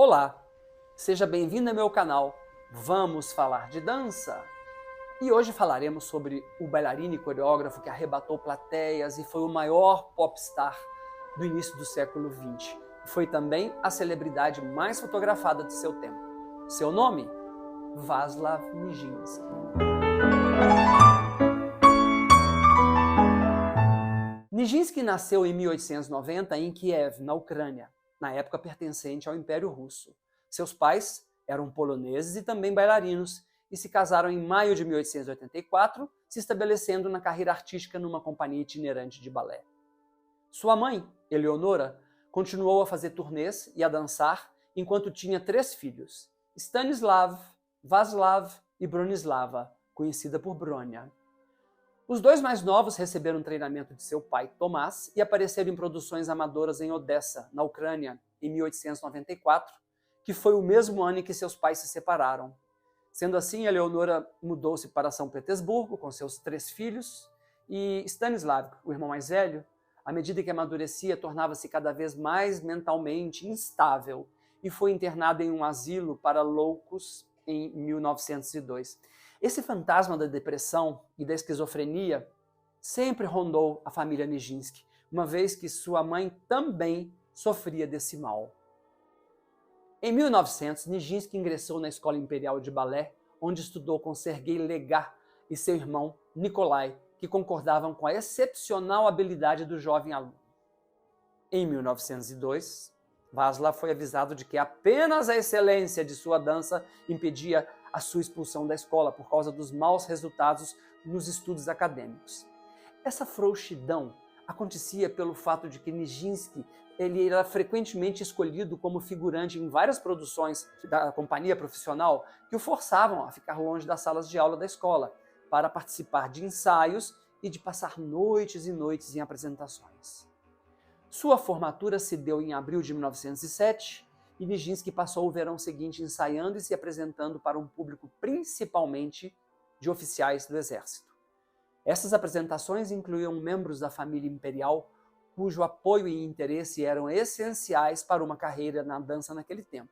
Olá, seja bem-vindo ao meu canal. Vamos falar de dança? E hoje falaremos sobre o bailarino e coreógrafo que arrebatou plateias e foi o maior popstar do início do século XX. Foi também a celebridade mais fotografada de seu tempo. Seu nome? Vaslav Nijinsky. Nijinsky nasceu em 1890 em Kiev, na Ucrânia, na época pertencente ao Império Russo. Seus pais eram poloneses e também bailarinos e se casaram em maio de 1884, se estabelecendo na carreira artística numa companhia itinerante de balé. Sua mãe, Eleonora, continuou a fazer turnês e a dançar enquanto tinha 3 filhos, Stanislav, Vaslav e Bronislava, conhecida por Bronia. Os 2 mais novos receberam treinamento de seu pai, Tomás, e apareceram em produções amadoras em Odessa, na Ucrânia, em 1894, que foi o mesmo ano em que seus pais se separaram. Sendo assim, Eleonora mudou-se para São Petersburgo com seus 3 filhos, e Stanislav, o irmão mais velho, à medida que amadurecia, tornava-se cada vez mais mentalmente instável e foi internado em um asilo para loucos em 1902. Esse fantasma da depressão e da esquizofrenia sempre rondou a família Nijinsky, uma vez que sua mãe também sofria desse mal. Em 1900, Nijinsky ingressou na Escola Imperial de Balé, onde estudou com Sergei Legat e seu irmão Nikolai, que concordavam com a excepcional habilidade do jovem aluno. Em 1902, Vaslav foi avisado de que apenas a excelência de sua dança impedia a sua expulsão da escola por causa dos maus resultados nos estudos acadêmicos. Essa frouxidão acontecia pelo fato de que Nijinsky ele era frequentemente escolhido como figurante em várias produções da companhia profissional que o forçavam a ficar longe das salas de aula da escola para participar de ensaios e de passar noites e noites em apresentações. Sua formatura se deu em abril de 1907 e Nijinsky passou o verão seguinte ensaiando e se apresentando para um público principalmente de oficiais do exército. Essas apresentações incluíam membros da família imperial cujo apoio e interesse eram essenciais para uma carreira na dança naquele tempo.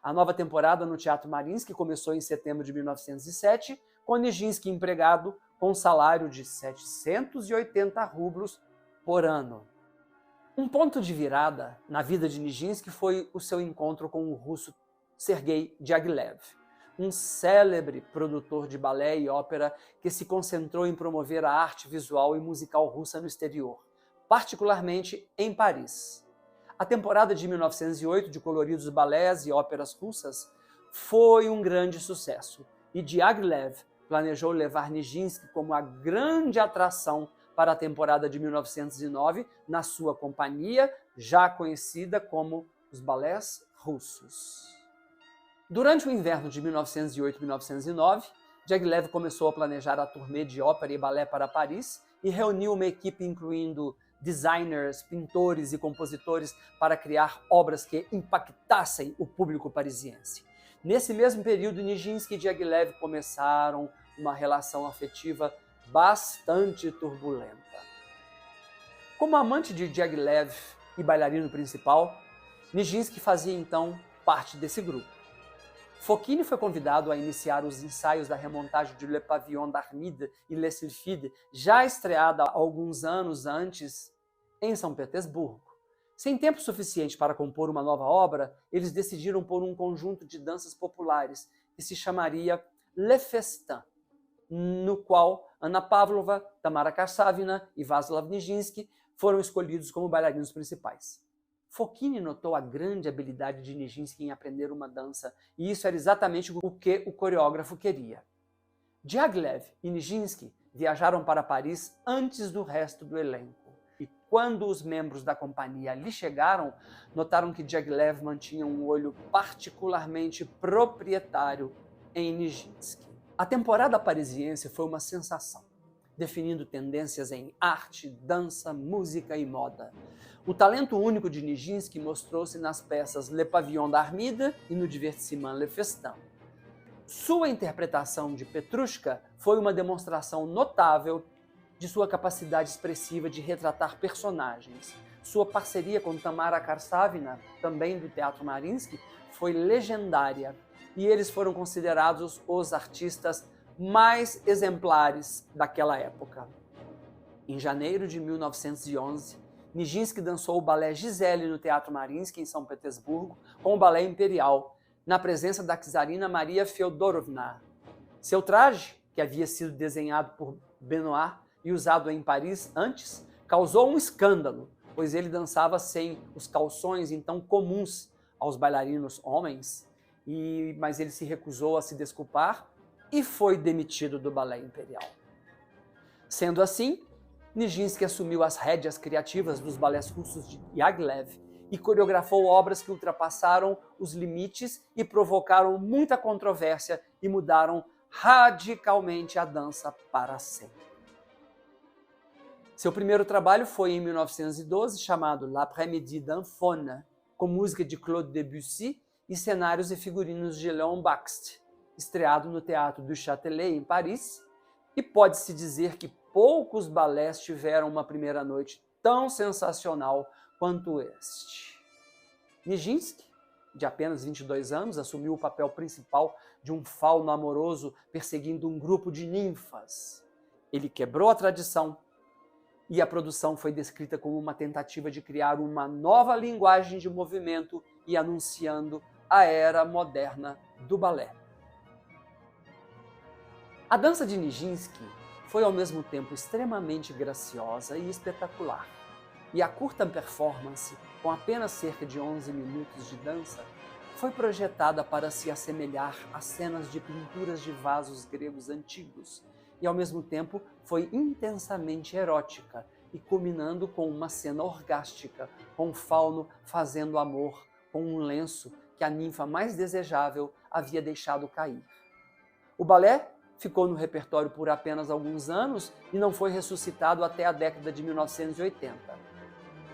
A nova temporada no Teatro Mariinsky começou em setembro de 1907, com Nijinsky empregado com um salário de 780 rublos por ano. Um ponto de virada na vida de Nijinsky foi o seu encontro com o russo Sergei Diaghilev, um célebre produtor de balé e ópera que se concentrou em promover a arte visual e musical russa no exterior, particularmente em Paris. A temporada de 1908 de coloridos balés e óperas russas foi um grande sucesso e Diaghilev planejou levar Nijinsky como a grande atração para a temporada de 1909 na sua companhia, já conhecida como os Balés Russos. Durante o inverno de 1908-1909, Diaghilev começou a planejar a turnê de ópera e balé para Paris e reuniu uma equipe incluindo designers, pintores e compositores para criar obras que impactassem o público parisiense. Nesse mesmo período, Nijinsky e Diaghilev começaram uma relação afetiva bastante turbulenta. Como amante de Diaghilev e bailarino principal, Nijinsky fazia então parte desse grupo. Fokine foi convidado a iniciar os ensaios da remontagem de Le Pavillon d'Armide e Les Sylphides, já estreada alguns anos antes em São Petersburgo. Sem tempo suficiente para compor uma nova obra, eles decidiram pôr um conjunto de danças populares que se chamaria Le Festin, no qual Anna Pavlova, Tamara Karsavina e Vaslav Nijinsky foram escolhidos como bailarinos principais. Fokine notou a grande habilidade de Nijinsky em aprender uma dança, e isso era exatamente o que o coreógrafo queria. Diaghilev e Nijinsky viajaram para Paris antes do resto do elenco, e quando os membros da companhia ali chegaram, notaram que Diaghilev mantinha um olho particularmente proprietário em Nijinsky. A temporada parisiense foi uma sensação, definindo tendências em arte, dança, música e moda. O talento único de Nijinsky mostrou-se nas peças Le Pavillon d'Armide e no Divertissement Le Festin. Sua interpretação de Petrushka foi uma demonstração notável de sua capacidade expressiva de retratar personagens. Sua parceria com Tamara Karsavina, também do Teatro Mariinsky, foi legendária e eles foram considerados os artistas mais exemplares daquela época. Em janeiro de 1911, Nijinsky dançou o balé Gisele no Teatro Mariinsky, em São Petersburgo, com o balé imperial, na presença da czarina Maria Feodorovna. Seu traje, que havia sido desenhado por Benoit e usado em Paris antes, causou um escândalo, pois ele dançava sem os calções então comuns aos bailarinos homens, mas ele se recusou a se desculpar e foi demitido do balé imperial. Sendo assim, Nijinsky assumiu as rédeas criativas dos balés russos de Diaghilev e coreografou obras que ultrapassaram os limites e provocaram muita controvérsia e mudaram radicalmente a dança para sempre. Seu primeiro trabalho foi em 1912, chamado L'Après-midi d'un Faune, com música de Claude Debussy e cenários e figurinos de Léon Bakst, estreado no Teatro du Châtelet, em Paris, e pode-se dizer que poucos balés tiveram uma primeira noite tão sensacional quanto este. Nijinsky, de apenas 22 anos, assumiu o papel principal de um fauno amoroso perseguindo um grupo de ninfas. Ele quebrou a tradição e a produção foi descrita como uma tentativa de criar uma nova linguagem de movimento e anunciando a era moderna do balé. A dança de Nijinsky foi ao mesmo tempo extremamente graciosa e espetacular, e a curta performance, com apenas cerca de 11 minutos de dança, foi projetada para se assemelhar a cenas de pinturas de vasos gregos antigos, e ao mesmo tempo foi intensamente erótica e culminando com uma cena orgástica, com o fauno fazendo amor com um lenço que a ninfa mais desejável havia deixado cair. O balé ficou no repertório por apenas alguns anos e não foi ressuscitado até a década de 1980.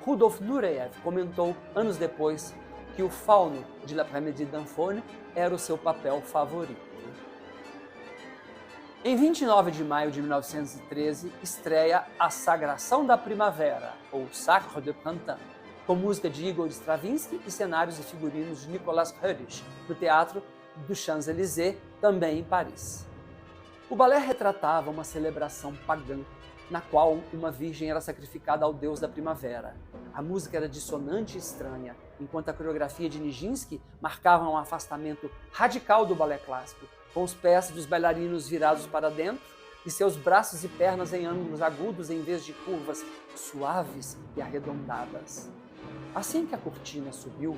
Rudolf Nureyev comentou, anos depois, que o fauno de L'Après-midi d'un Faune era o seu papel favorito. Em 29 de maio de 1913, estreia A Sagração da Primavera, ou Sacre de Printemps, com música de Igor Stravinsky e cenários e figurinos de Nicolas Roerich, no Teatro dos Champs-Élysées, também em Paris. O balé retratava uma celebração pagã, na qual uma virgem era sacrificada ao deus da primavera. A música era dissonante e estranha, enquanto a coreografia de Nijinsky marcava um afastamento radical do balé clássico, com os pés dos bailarinos virados para dentro e seus braços e pernas em ângulos agudos em vez de curvas suaves e arredondadas. Assim que a cortina subiu,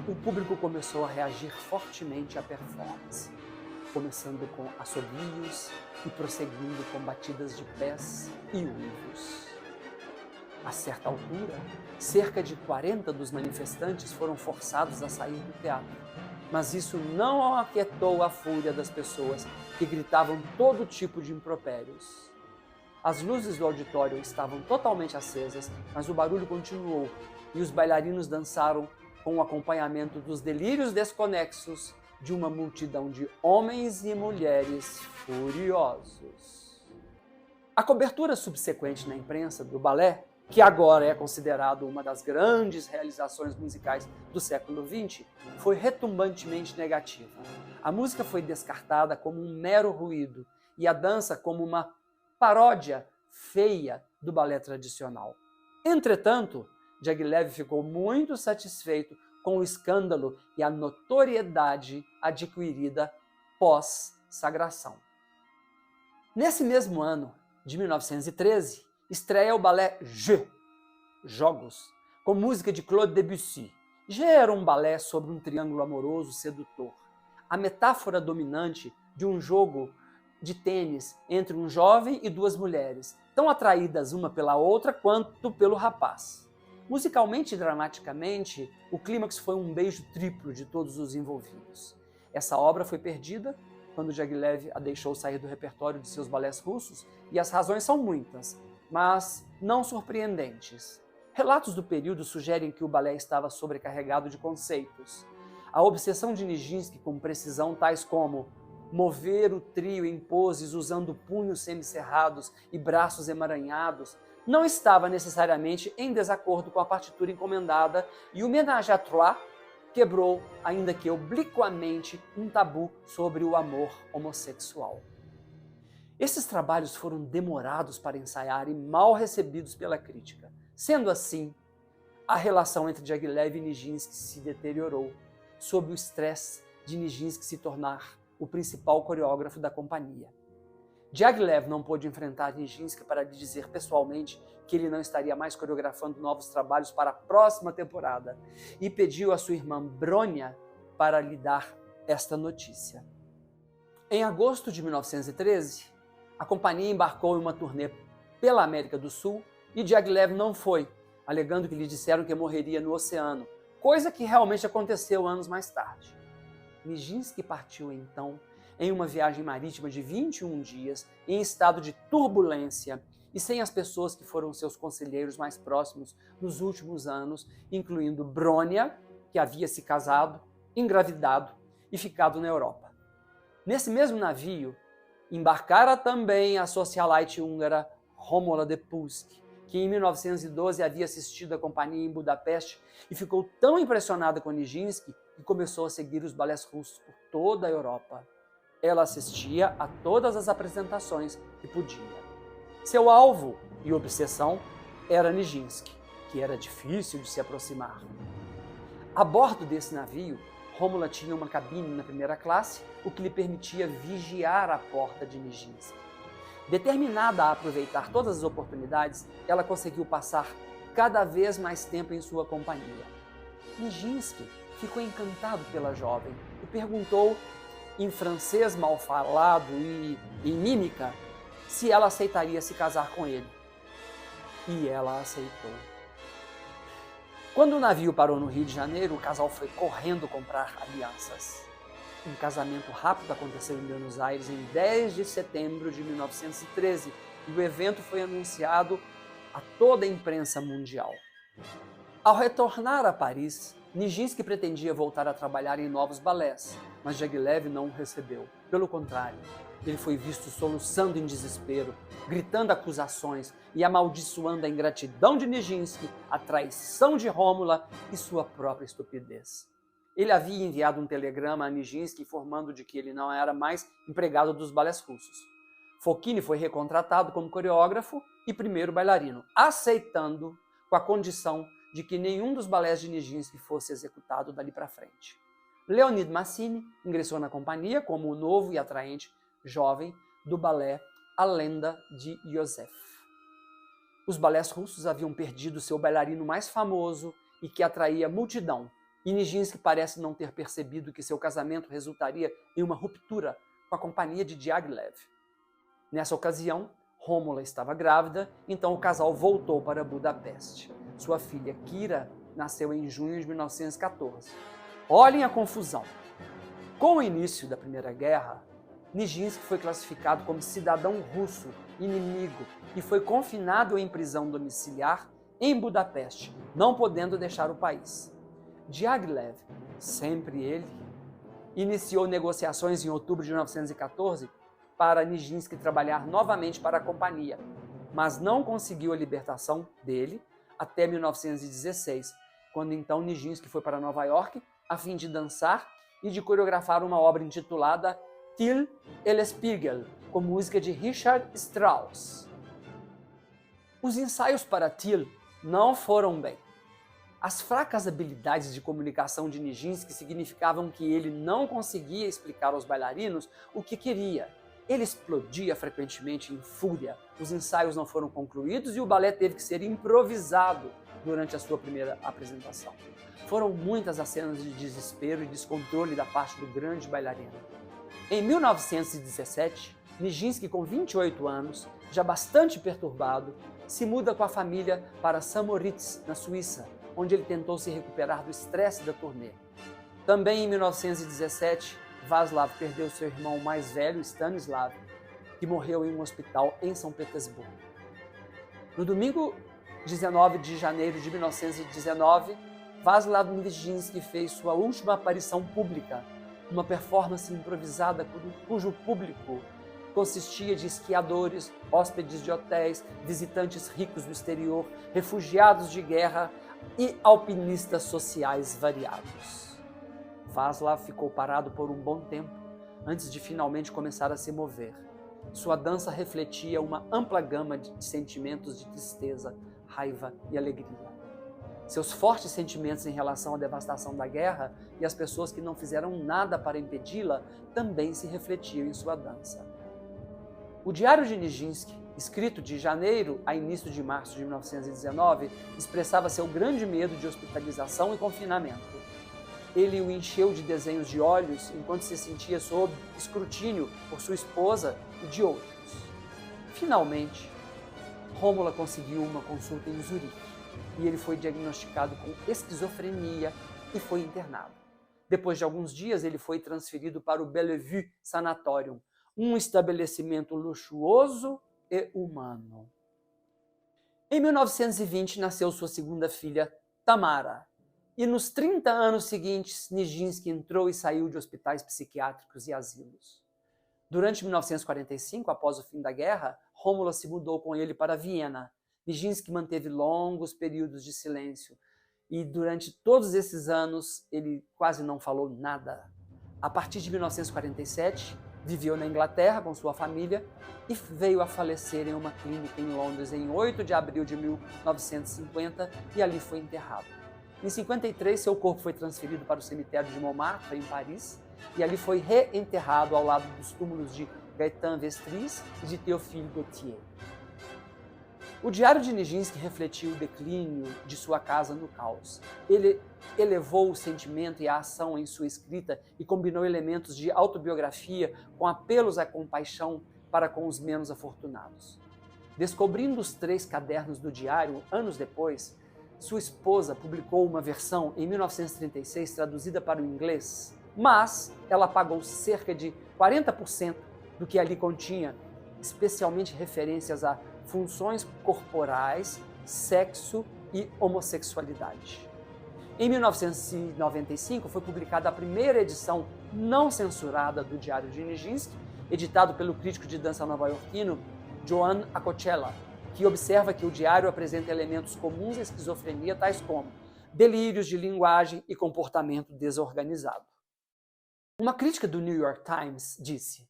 o público começou a reagir fortemente à performance, começando com assobios e prosseguindo com batidas de pés e uivos. A certa altura, cerca de 40 dos manifestantes foram forçados a sair do teatro, mas isso não aquietou a fúria das pessoas que gritavam todo tipo de impropérios. As luzes do auditório estavam totalmente acesas, mas o barulho continuou e os bailarinos dançaram com o acompanhamento dos delírios desconexos de uma multidão de homens e mulheres furiosos. A cobertura subsequente na imprensa do balé, que agora é considerado uma das grandes realizações musicais do século XX, foi retumbantemente negativa. A música foi descartada como um mero ruído e a dança como uma paródia feia do balé tradicional. Entretanto, Diaghilev ficou muito satisfeito com o escândalo e a notoriedade adquirida pós-sagração. Nesse mesmo ano, de 1913, estreia o balé Jeux, Jogos, com música de Claude Debussy. Jeux era um balé sobre um triângulo amoroso sedutor, a metáfora dominante de um jogo de tênis entre um jovem e duas mulheres, tão atraídas uma pela outra quanto pelo rapaz. Musicalmente e dramaticamente, o clímax foi um beijo triplo de todos os envolvidos. Essa obra foi perdida quando Diaghilev a deixou sair do repertório de seus balés russos, e as razões são muitas, mas não surpreendentes. Relatos do período sugerem que o balé estava sobrecarregado de conceitos. A obsessão de Nijinsky com precisão tais como mover o trio em poses usando punhos semicerrados e braços emaranhados não estava necessariamente em desacordo com a partitura encomendada e o Ménage à Trois quebrou, ainda que obliquamente, um tabu sobre o amor homossexual. Esses trabalhos foram demorados para ensaiar e mal recebidos pela crítica. Sendo assim, a relação entre Diaghilev e Nijinsky se deteriorou, sob o estresse de Nijinsky se tornar o principal coreógrafo da companhia. Diaghilev não pôde enfrentar Nijinsky para lhe dizer pessoalmente que ele não estaria mais coreografando novos trabalhos para a próxima temporada e pediu a sua irmã Bronia para lhe dar esta notícia. Em agosto de 1913, a companhia embarcou em uma turnê pela América do Sul e Diaghilev não foi, alegando que lhe disseram que morreria no oceano, coisa que realmente aconteceu anos mais tarde. Nijinsky partiu então em uma viagem marítima de 21 dias, em estado de turbulência e sem as pessoas que foram seus conselheiros mais próximos nos últimos anos, incluindo Bronia, que havia se casado, engravidado e ficado na Europa. Nesse mesmo navio, embarcara também a socialite húngara Romola de Puszky, que em 1912 havia assistido a companhia em Budapeste e ficou tão impressionada com Nijinsky que começou a seguir os balés russos por toda a Europa. Ela assistia a todas as apresentações que podia. Seu alvo e obsessão era Nijinsky, que era difícil de se aproximar. A bordo desse navio, Romola tinha uma cabine na primeira classe, o que lhe permitia vigiar a porta de Nijinsky. Determinada a aproveitar todas as oportunidades, ela conseguiu passar cada vez mais tempo em sua companhia. Nijinsky ficou encantado pela jovem e perguntou, em francês mal falado e em mímica, se ela aceitaria se casar com ele. E ela aceitou. Quando o navio parou no Rio de Janeiro, o casal foi correndo comprar alianças. Um casamento rápido aconteceu em Buenos Aires em 10 de setembro de 1913 e o evento foi anunciado a toda a imprensa mundial. Ao retornar a Paris, Nijinsky pretendia voltar a trabalhar em novos balés, mas Diaghilev não o recebeu. Pelo contrário, ele foi visto soluçando em desespero, gritando acusações e amaldiçoando a ingratidão de Nijinsky, a traição de Romola e sua própria estupidez. Ele havia enviado um telegrama a Nijinsky informando de que ele não era mais empregado dos balés russos. Fokine foi recontratado como coreógrafo e primeiro bailarino, aceitando com a condição de que nenhum dos balés de Nijinsky fosse executado dali para frente. Leonid Massine ingressou na companhia como o novo e atraente jovem do balé A Lenda de Iosef. Os balés russos haviam perdido seu bailarino mais famoso e que atraía multidão, e Nijinsky parece não ter percebido que seu casamento resultaria em uma ruptura com a companhia de Diaghilev. Nessa ocasião, Romola estava grávida, então o casal voltou para Budapeste. Sua filha Kira nasceu em junho de 1914. Olhem a confusão. Com o início da Primeira Guerra, Nijinsky foi classificado como cidadão russo inimigo e foi confinado em prisão domiciliar em Budapeste, não podendo deixar o país. Diaghilev, sempre ele, iniciou negociações em outubro de 1914 para Nijinsky trabalhar novamente para a companhia, mas não conseguiu a libertação dele até 1916, quando então Nijinsky foi para Nova York a fim de dançar e de coreografar uma obra intitulada Till el Spiegel, com música de Richard Strauss. Os ensaios para Till não foram bem. As fracas habilidades de comunicação de Nijinsky significavam que ele não conseguia explicar aos bailarinos o que queria. Ele explodia frequentemente em fúria, os ensaios não foram concluídos e o balé teve que ser improvisado durante a sua primeira apresentação. Foram muitas as cenas de desespero e descontrole da parte do grande bailarino. Em 1917, Nijinsky, com 28 anos, já bastante perturbado, se muda com a família para St. na Suíça, onde ele tentou se recuperar do estresse da turnê. Também em 1917, Václav perdeu seu irmão mais velho, Stanislav, que morreu em um hospital em São Petersburgo. No domingo 19 de janeiro de 1919, Václav Nijinsky fez sua última aparição pública, uma performance improvisada cujo público consistia de esquiadores, hóspedes de hotéis, visitantes ricos do exterior, refugiados de guerra e alpinistas sociais variados. Václav ficou parado por um bom tempo, antes de finalmente começar a se mover. Sua dança refletia uma ampla gama de sentimentos de tristeza, raiva e alegria. Seus fortes sentimentos em relação à devastação da guerra e as pessoas que não fizeram nada para impedi-la também se refletiam em sua dança. O Diário de Nijinsky, escrito de janeiro a início de março de 1919, expressava seu grande medo de hospitalização e confinamento. Ele o encheu de desenhos de olhos enquanto se sentia sob escrutínio por sua esposa e de outros. Finalmente, Rômula conseguiu uma consulta em Zurique e ele foi diagnosticado com esquizofrenia e foi internado. Depois de alguns dias, ele foi transferido para o Bellevue Sanatorium, um estabelecimento luxuoso e humano. Em 1920, nasceu sua segunda filha, Tamara. E nos 30 anos seguintes, Nijinsky entrou e saiu de hospitais psiquiátricos e asilos. Durante 1945, após o fim da guerra, Rômula se mudou com ele para Viena. Nijinsky manteve longos períodos de silêncio e durante todos esses anos ele quase não falou nada. A partir de 1947, viveu na Inglaterra com sua família e veio a falecer em uma clínica em Londres em 8 de abril de 1950 e ali foi enterrado. Em 53, seu corpo foi transferido para o cemitério de Montmartre, em Paris, e ali foi reenterrado ao lado dos túmulos de Gaëtan Vestris e de Théophile Gautier. O Diário de Nijinsky refletiu o declínio de sua casa no caos. Ele elevou o sentimento e a ação em sua escrita e combinou elementos de autobiografia com apelos à compaixão para com os menos afortunados. Descobrindo os 3 cadernos do diário, anos depois, sua esposa publicou uma versão em 1936 traduzida para o inglês, mas ela pagou cerca de 40% do que ali continha, especialmente referências a funções corporais, sexo e homossexualidade. Em 1995 foi publicada a primeira edição não censurada do Diário de Nijinsky, editado pelo crítico de dança nova-iorquino Joan Acocella, que observa que o diário apresenta elementos comuns à esquizofrenia, tais como delírios de linguagem e comportamento desorganizado. Uma crítica do New York Times disse: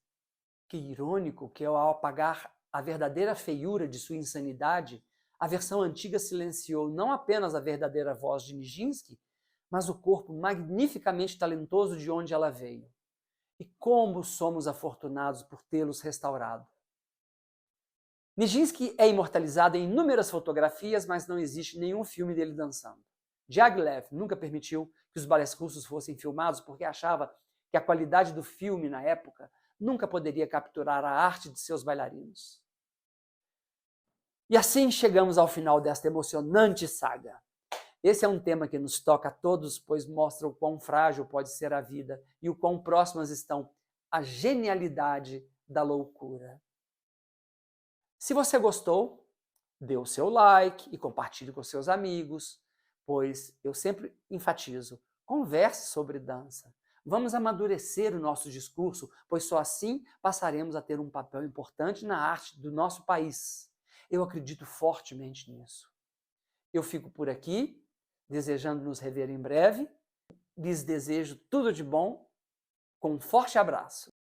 "Que irônico que ao apagar a verdadeira feiura de sua insanidade, a versão antiga silenciou não apenas a verdadeira voz de Nijinsky, mas o corpo magnificamente talentoso de onde ela veio. E como somos afortunados por tê-los restaurado." Nijinsky é imortalizado em inúmeras fotografias, mas não existe nenhum filme dele dançando. Diaghilev nunca permitiu que os balés russos fossem filmados porque achava que a qualidade do filme na época nunca poderia capturar a arte de seus bailarinos. E assim chegamos ao final desta emocionante saga. Esse é um tema que nos toca a todos, pois mostra o quão frágil pode ser a vida e o quão próximas estão a genialidade da loucura. Se você gostou, dê o seu like e compartilhe com seus amigos, pois eu sempre enfatizo, converse sobre dança. Vamos amadurecer o nosso discurso, pois só assim passaremos a ter um papel importante na arte do nosso país. Eu acredito fortemente nisso. Eu fico por aqui, desejando nos rever em breve. Lhes desejo tudo de bom, com um forte abraço.